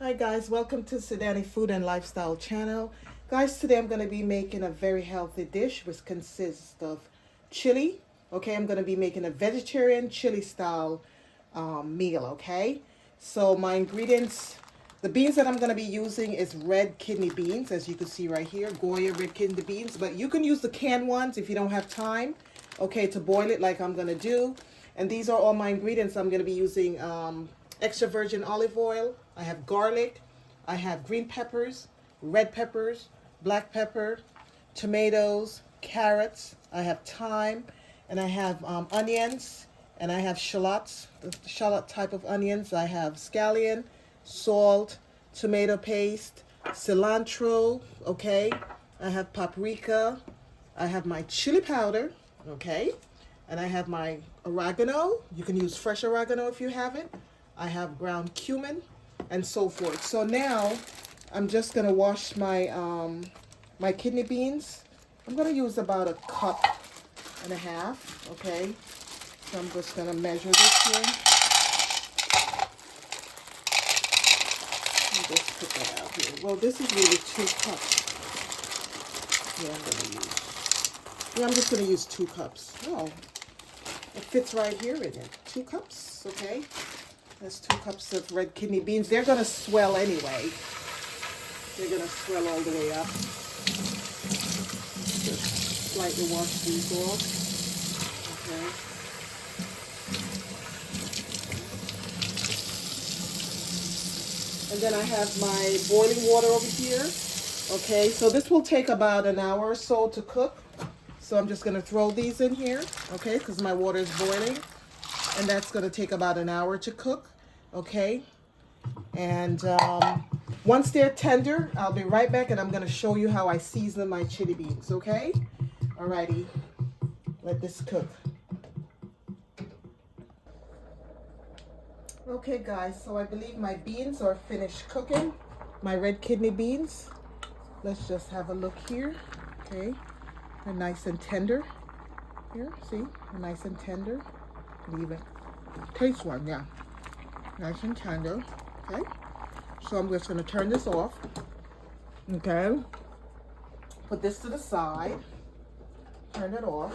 Hi guys, welcome to Sudani Food and Lifestyle channel. Guys, today I'm going to be making a very healthy dish which consists of chili. Okay, I'm going to be making a vegetarian chili style meal, okay? So my ingredients, the beans that I'm going to be using is red kidney beans, as you can see right here, Goya red kidney beans. But you can use the canned ones if you don't have time, okay, to boil it like I'm going to do. And these are all my ingredients. I'm going to be using extra virgin olive oil. I have garlic. I have green peppers, red peppers, black pepper, tomatoes, carrots. I have thyme, and I have onions, and I have shallots, the shallot type of onions. I have scallion, salt, tomato paste, cilantro, okay? I have paprika. I have my chili powder, okay? And I have my oregano. You can use fresh oregano if you have it. I have ground cumin and so forth. So now I'm just gonna wash my my kidney beans. I'm gonna use about a cup and a half, okay? So I'm just gonna measure this here. Let me just put that out here. Well, this is really 2 cups. I'm just gonna use 2 cups. Oh, it fits right here in it. 2 cups, okay? That's 2 cups of red kidney beans. They're gonna swell anyway. They're gonna swell all the way up. Just slightly wash these off. Okay. And then I have my boiling water over here. Okay, so this will take about an hour or so to cook. So I'm just gonna throw these in here, okay, because my water is boiling. And that's gonna take about an hour to cook, okay? And once they're tender, I'll be right back and I'm gonna show you how I season my chili beans, okay? Alrighty, let this cook. Okay guys, so I believe my beans are finished cooking, my red kidney beans. Let's just have a look here, okay? They're nice and tender. Here, see, they're nice and tender. Leave it. Taste one, yeah. Nice and tender, okay? So I'm just gonna turn this off, okay? Put this to the side, turn it off.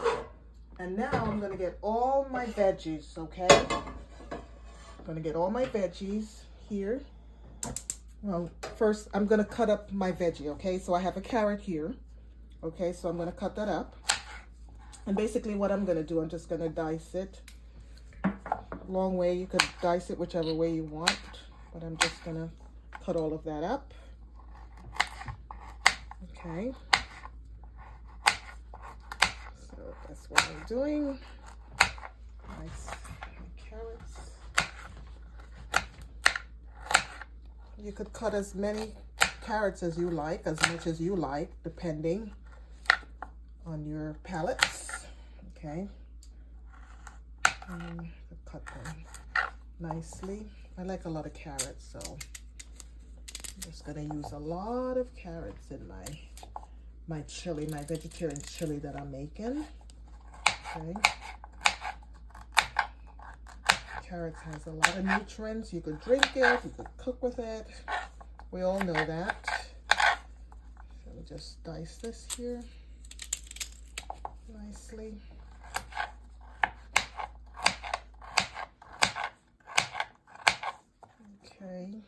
And now I'm gonna get all my veggies, okay? I'm gonna get all my veggies here. Well, first I'm gonna cut up my veggie, okay? So I have a carrot here, okay? So I'm gonna cut that up. And basically what I'm gonna do, I'm just gonna dice it. Long way, you could dice it whichever way you want, but I'm just gonna cut all of that up. Okay. So that's what I'm doing. Nice carrots. You could cut as many carrots as you like, as much as you like, depending on your palates. Okay. And cut them nicely. I like a lot of carrots, so I'm just gonna use a lot of carrots in my chili, my vegetarian chili that I'm making. Okay. Carrots has a lot of nutrients. You could drink it, you could cook with it. We all know that. So we just dice this here nicely. Okay.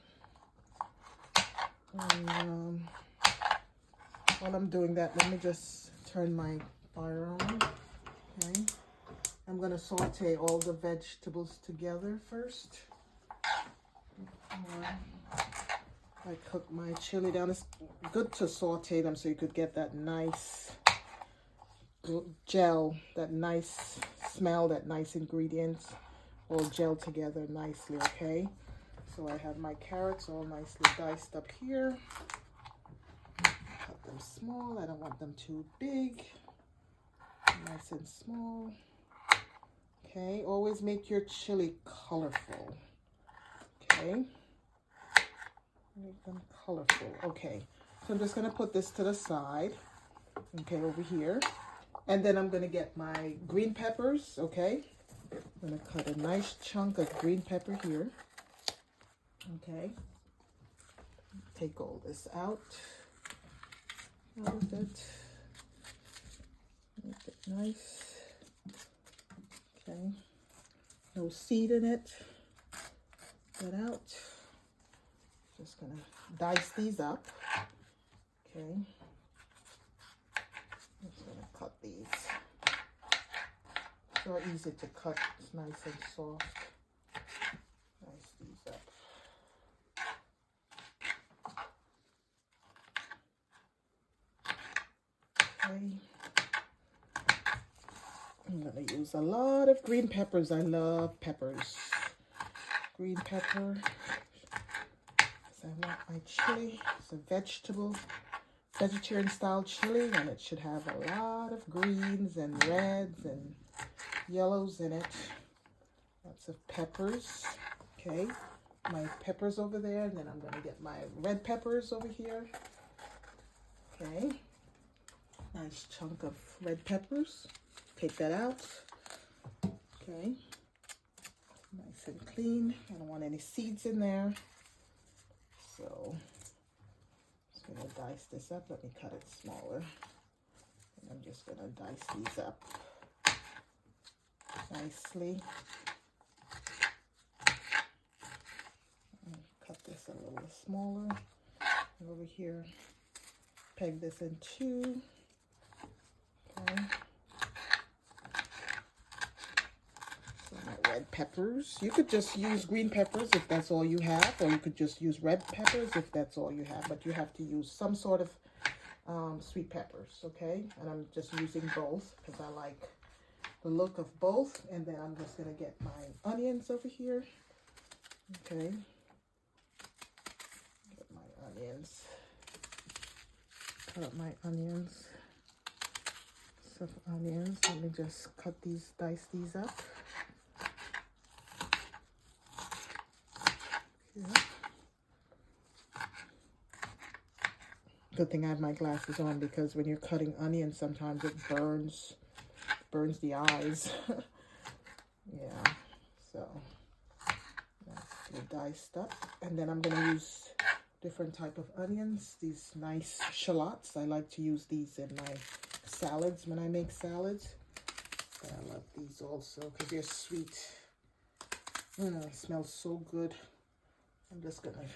And while I'm doing that, let me just turn my fire on. Okay. I'm gonna saute all the vegetables together first. I cook my chili down. It's good to saute them so you could get that nice gel, that nice smell, that nice ingredients all gel together nicely, okay? So I have my carrots all nicely diced up here. Cut them small. I don't want them too big. Nice and small. Okay, always make your chili colorful. Okay, make them colorful. Okay, so I'm just gonna put this to the side. Okay, over here. And then I'm gonna get my green peppers, okay? I'm gonna cut a nice chunk of green pepper here. Okay. Take all this out of it. Make it nice. Okay. No seed in it. Get out. Just gonna dice these up. Okay. Just gonna cut these. So easy to cut. It's nice and soft. Dice these up. Okay. I'm gonna use a lot of green peppers. I love peppers. Green pepper. So I want my chili. It's a vegetarian style chili, and it should have a lot of greens and reds and yellows in it. Lots of peppers. Okay, my peppers over there, and then I'm gonna get my red peppers over here. Okay, nice chunk of red peppers. Take that out. Okay, nice and clean. I don't want any seeds in there. So I'm just gonna dice this up. Let me cut it smaller. And I'm just gonna dice these up nicely. Cut this a little smaller. And over here, peg this in two. Okay. So my red peppers. You could just use green peppers if that's all you have, or you could just use red peppers if that's all you have. But you have to use some sort of sweet peppers, okay? And I'm just using both because I like the look of both. And then I'm just gonna get my onions over here. Okay. Get my onions. Cut up my onions. Some onions. Let me just dice these up. Yeah. Good thing I have my glasses on, because when you're cutting onions, sometimes it burns the eyes. Yeah, so that's diced up. And then I'm going to use different type of onions, these nice shallots. I like to use these in my salads when I make salads. But I love these also because they're sweet. It smells so good. I'm just going to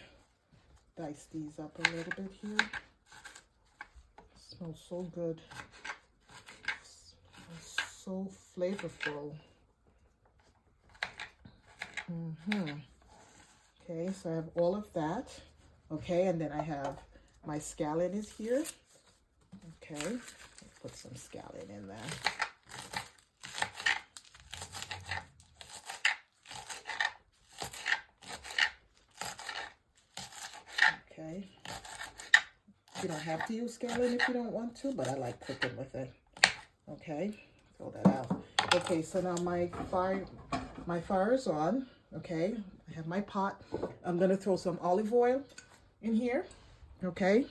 dice these up a little bit here. It smells so good. It smells so flavorful. Okay, so I have all of that. Okay, and then I have my scallion is here. Okay, put some scallion in there. Okay, you don't have to use scallion if you don't want to, but I like cooking with it. Okay, throw that out. Okay, so now my fire is on. Okay, I have my pot. I'm gonna throw some olive oil in here. Okay,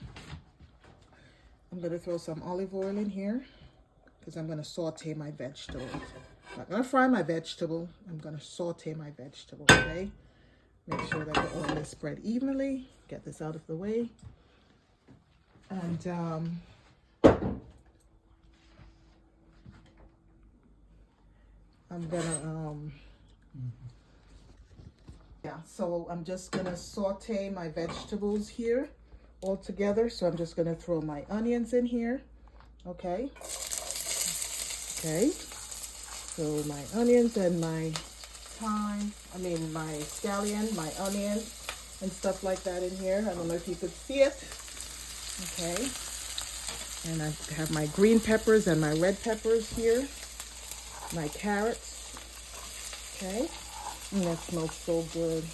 I'm gonna throw some olive oil in here because I'm gonna saute my vegetable. I'm not gonna fry my vegetable. I'm gonna saute my vegetable. Okay, make sure that the oil is spread evenly. Get this out of the way. And I'm gonna yeah, so I'm just gonna saute my vegetables here all together. So I'm just gonna throw my onions in here. Okay, so my onions and my thyme, my scallion, my onion and stuff like that in here. I don't know if you could see it. Okay, and I have my green peppers and my red peppers here, my carrots. Okay, and that smells so good.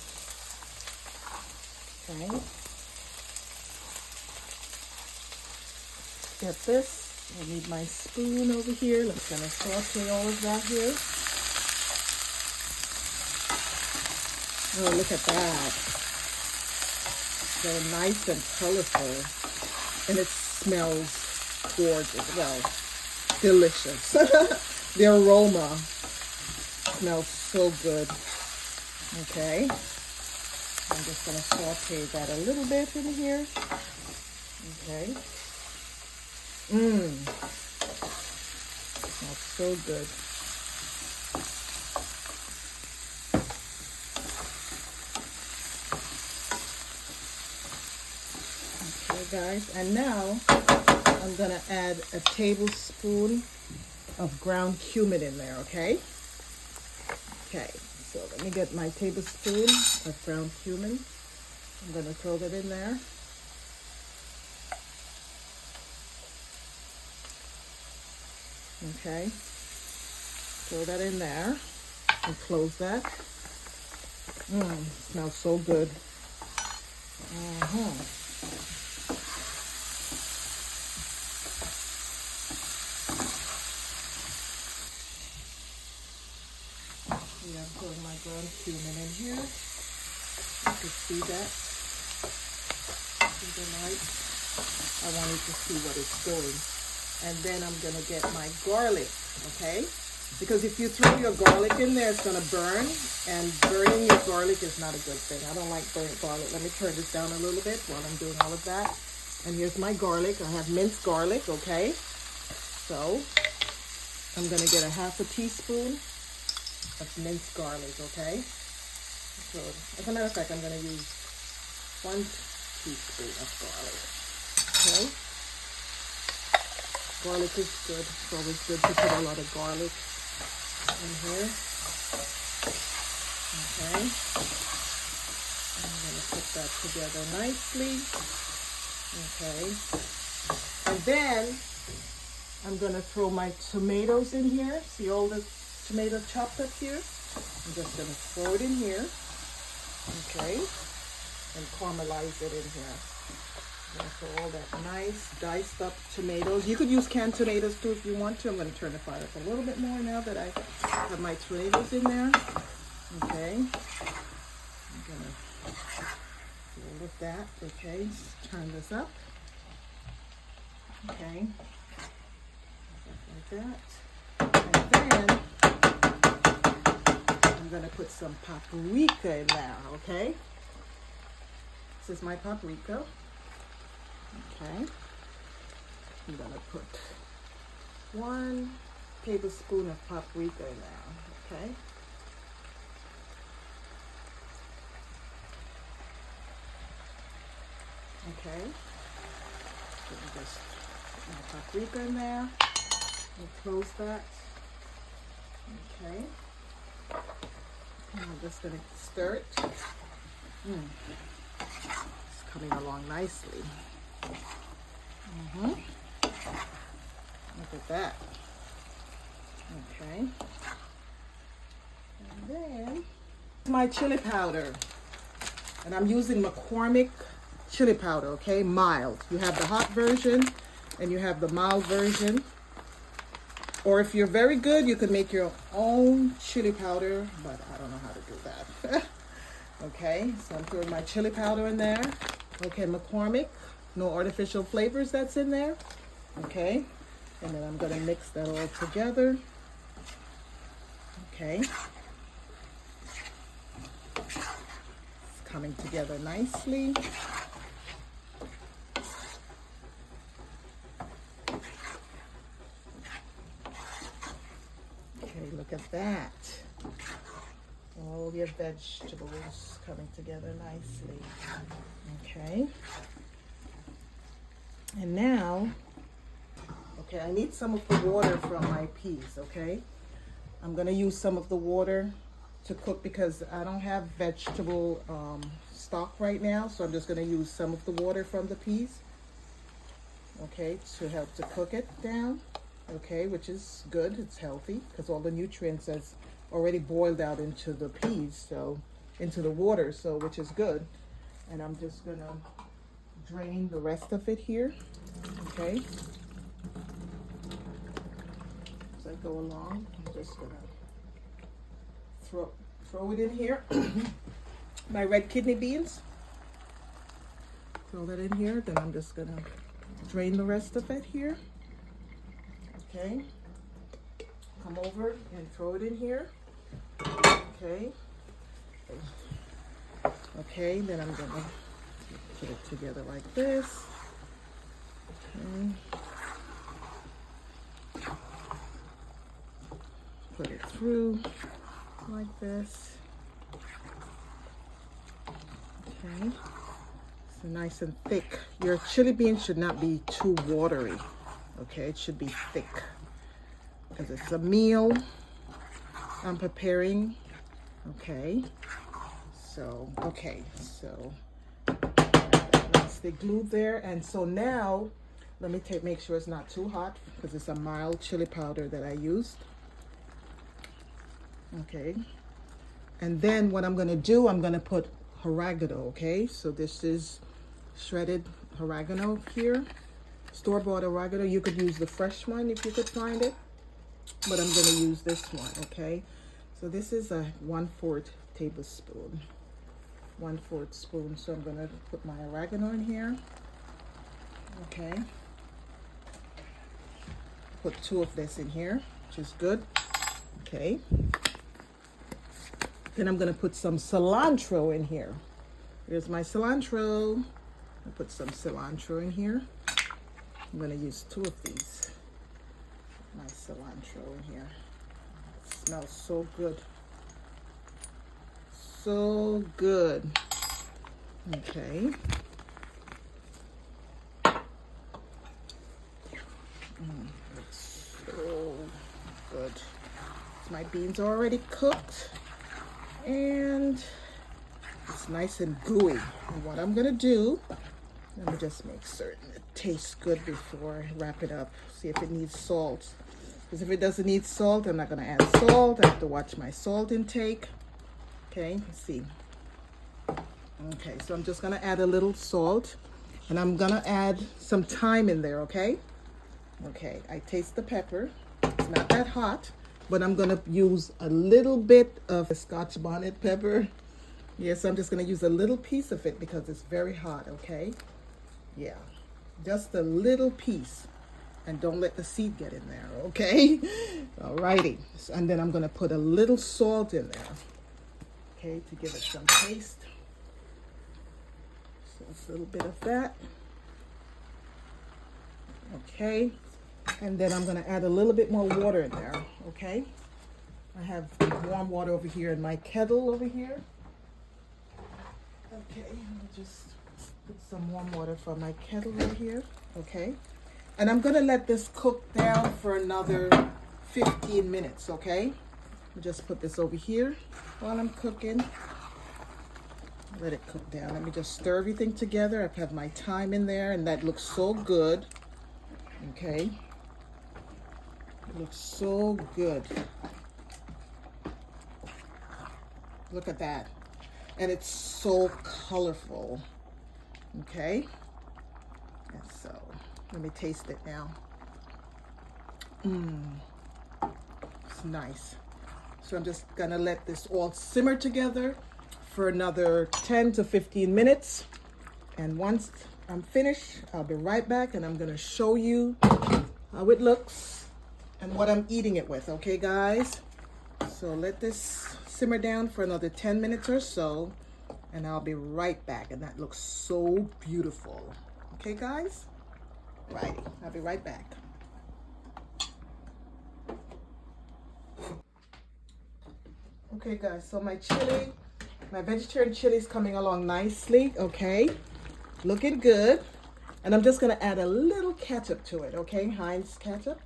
Okay, get this. I need my spoon over here. I'm gonna saute all of that here. Oh, look at that. So nice and colorful. And it smells gorgeous. Well, delicious. The aroma smells so good. Okay. I'm just going to saute that a little bit in here. Okay. Smells so good. Okay, guys. And now I'm going to add a tablespoon of ground cumin in there, okay? Okay, so let me get my tablespoon of ground cumin. I'm going to throw that in there. Okay, throw that in there and close that. Smells so good. Yeah, I'm putting my ground cumin in here. You can see that. See the light? I wanted to see what it's doing. And then I'm going to get my garlic, okay? Because if you throw your garlic in there, it's going to burn. And burning your garlic is not a good thing. I don't like burnt garlic. Let me turn this down a little bit while I'm doing all of that. And here's my garlic. I have minced garlic, okay? So I'm going to get a half a teaspoon of minced garlic, okay? So as a matter of fact, I'm going to use 1 teaspoon of garlic, okay? Garlic is good. It's always good to put a lot of garlic in here. Okay. I'm going to put that together nicely. Okay. And then I'm going to throw my tomatoes in here. See all the tomato chopped up here? I'm just going to throw it in here. Okay. And caramelize it in here. So all that nice diced up tomatoes. You could use canned tomatoes too if you want to. I'm going to turn the fire up a little bit more now that I have my tomatoes in there. Okay. I'm going to do all of that. Okay. Let's turn this up. Okay. Like that. And then I'm going to put some paprika in there. Okay. This is my paprika. Okay, I'm gonna put 1 tablespoon of paprika in there, okay? Okay, so just put my paprika in there and close that, okay? And I'm just gonna stir it. It's coming along nicely. Look at that. Okay. And then my chili powder. And I'm using McCormick chili powder, okay? Mild. You have the hot version and you have the mild version. Or if you're very good, you can make your own chili powder, but I don't know how to do that. Okay, so I'm throwing my chili powder in there. Okay, McCormick. No artificial flavors that's in there. Okay. And then I'm going to mix that all together. Okay. It's coming together nicely. Okay, look at that. All your vegetables coming together nicely. Okay. And now, okay, I need some of the water from my peas, okay? I'm going to use some of the water to cook because I don't have vegetable stock right now, so I'm just going to use some of the water from the peas, okay, to help to cook it down, okay, which is good. It's healthy because all the nutrients has already boiled out into the peas, so into the water, so which is good. And I'm just going to drain the rest of it here, okay? As I go along, I'm just gonna throw it in here. My red kidney beans. Throw that in here. Then I'm just gonna drain the rest of it here. Okay. Come over and throw it in here. Okay. Okay, then I'm gonna put it together like this. Okay. Put it through like this. Okay, so nice and thick. Your chili beans should not be too watery. Okay, it should be thick because it's a meal I'm preparing. Okay, so nicely glued there. And so now let me make sure it's not too hot because it's a mild chili powder that I used. Okay, and then what I'm gonna do, I'm gonna put oregano. Okay, so this is shredded oregano here, store-bought oregano. You could use the fresh one if you could find it, but I'm gonna use this one. Okay, so this is a 1/4 tablespoon, 1/4 spoon. So I'm gonna put my oregano in here. Okay, put 2 of this in here, which is good. Okay, then I'm gonna put some cilantro in here. Here's my cilantro. I'll put some cilantro in here. I'm gonna use 2 of these. My cilantro in here. It smells so good. So good. Okay. It's so good. My beans are already cooked and it's nice and gooey. And what I'm gonna do, let me just make certain it tastes good before I wrap it up. See if it needs salt. Because if it doesn't need salt, I'm not gonna add salt. I have to watch my salt intake. Okay, let's see. Okay, so I'm just gonna add a little salt and I'm gonna add some thyme in there, okay? Okay, I taste the pepper. It's not that hot, but I'm gonna use a little bit of Scotch bonnet pepper. Yes, I'm just gonna use a little piece of it because it's very hot, okay? Yeah, just a little piece. And don't let the seed get in there, okay? Alrighty, and then I'm gonna put a little salt in there, okay, to give it some taste. So a little bit of that. Okay, and then I'm gonna add a little bit more water in there, okay? I have warm water over here in my kettle over here. Okay, let me just put some warm water from my kettle right here, okay? And I'm gonna let this cook down for another 15 minutes, okay? Just put this over here while I'm cooking. Let it cook down. Let me just stir everything together. I've had my thyme in there and that looks so good. Okay. It looks so good. Look at that. And it's so colorful. Okay. And so let me taste it now. It's nice. So I'm just gonna let this all simmer together for another 10 to 15 minutes. And once I'm finished, I'll be right back and I'm gonna show you how it looks and what I'm eating it with, okay guys? So let this simmer down for another 10 minutes or so and I'll be right back. And that looks so beautiful. Okay guys? Righty, I'll be right back. Okay guys, so my chili, my vegetarian chili is coming along nicely, okay? Looking good. And I'm just gonna add a little ketchup to it, okay? Heinz ketchup.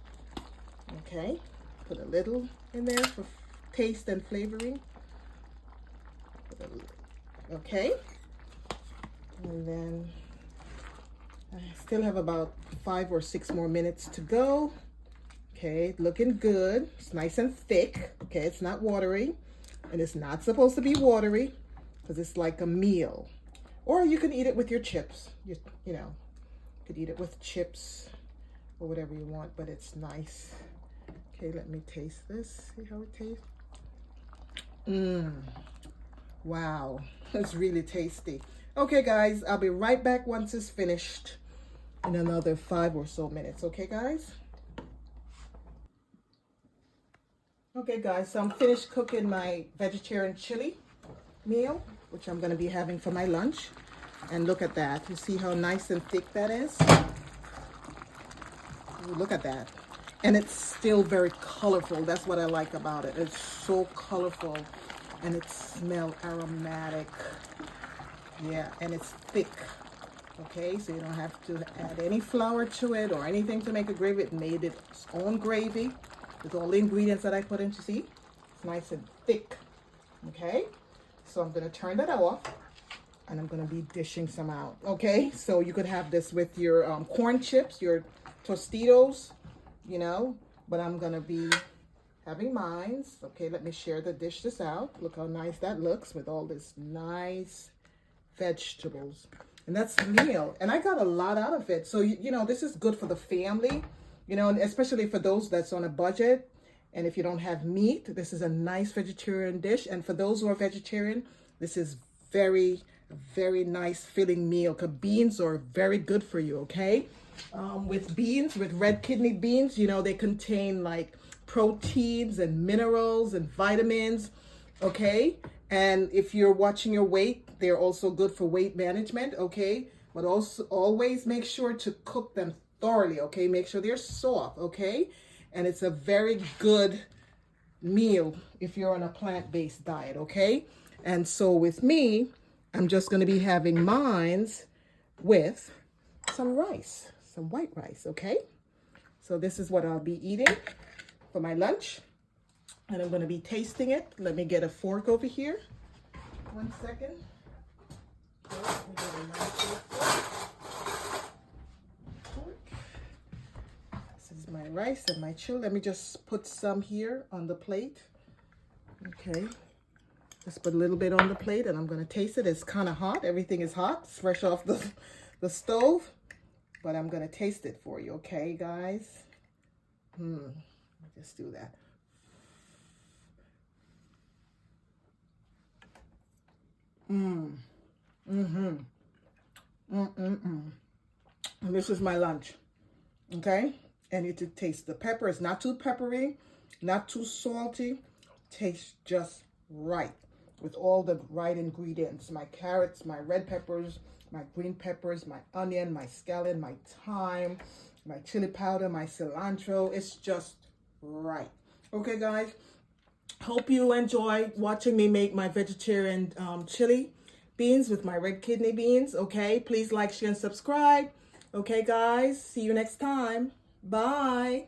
Okay, put a little in there for taste and flavoring. Okay. And then I still have about 5 or 6 more minutes to go. Okay, looking good. It's nice and thick. Okay, it's not watery. And it's not supposed to be watery because it's like a meal. Or you can eat it with your chips. You know, you could eat it with chips or whatever you want, but it's nice. Okay, let me taste this. See how it tastes? Wow, it's really tasty. Okay, guys, I'll be right back once it's finished in another 5 or so minutes. Okay, guys? Okay, guys, so I'm finished cooking my vegetarian chili meal. which I'm going to be having for my lunch. And look at that. You see how nice and thick that is? Ooh, look at that. And it's still very colorful. That's what I like about it. It's so colorful and it smells aromatic. Yeah, and it's thick. Okay, so you don't have to add any flour to it or anything to make a gravy. It made its own gravy with all the ingredients that I put in. To see, it's nice and thick. Okay, so I'm gonna turn that off and I'm gonna be dishing some out. Okay, so you could have this with your corn chips, your Tostitos, you know, but I'm gonna be having mine. Okay, let me share dish this out. Look how nice that looks with all this nice vegetables. And that's the meal. And I got a lot out of it. So, you know, this is good for the family, you know, and especially for those that's on a budget. And if you don't have meat, this is a nice vegetarian dish. And for those who are vegetarian, this is very, very nice filling meal. Because beans are very good for you, okay? With beans, with red kidney beans, you know, they contain like proteins and minerals and vitamins, okay? And if you're watching your weight, they're also good for weight management, okay? But also always make sure to cook them thoroughly, okay? Make sure they're soft, okay? And it's a very good meal if you're on a plant-based diet, okay? And so with me, I'm just gonna be having mines with some rice, some white rice, okay? So this is what I'll be eating for my lunch. And I'm going to be tasting it. Let me get a fork over here. 1 second. This is my rice and my chili. Let me just put some here on the plate. Okay. Just put a little bit on the plate and I'm going to taste it. It's kind of hot. Everything is hot. It's fresh off the stove. But I'm going to taste it for you. Okay, guys? Just do that. And this is my lunch, okay? And you to taste the pepper. It's not too peppery, not too salty. Tastes just right with all the right ingredients. My carrots, my red peppers, my green peppers, my onion, my scallion, my thyme, my chili powder, my cilantro. It's just right. Okay, guys? Hope you enjoy watching me make my vegetarian chili beans with my red kidney beans. Okay, please like, share, and subscribe. Okay, guys, see you next time. Bye.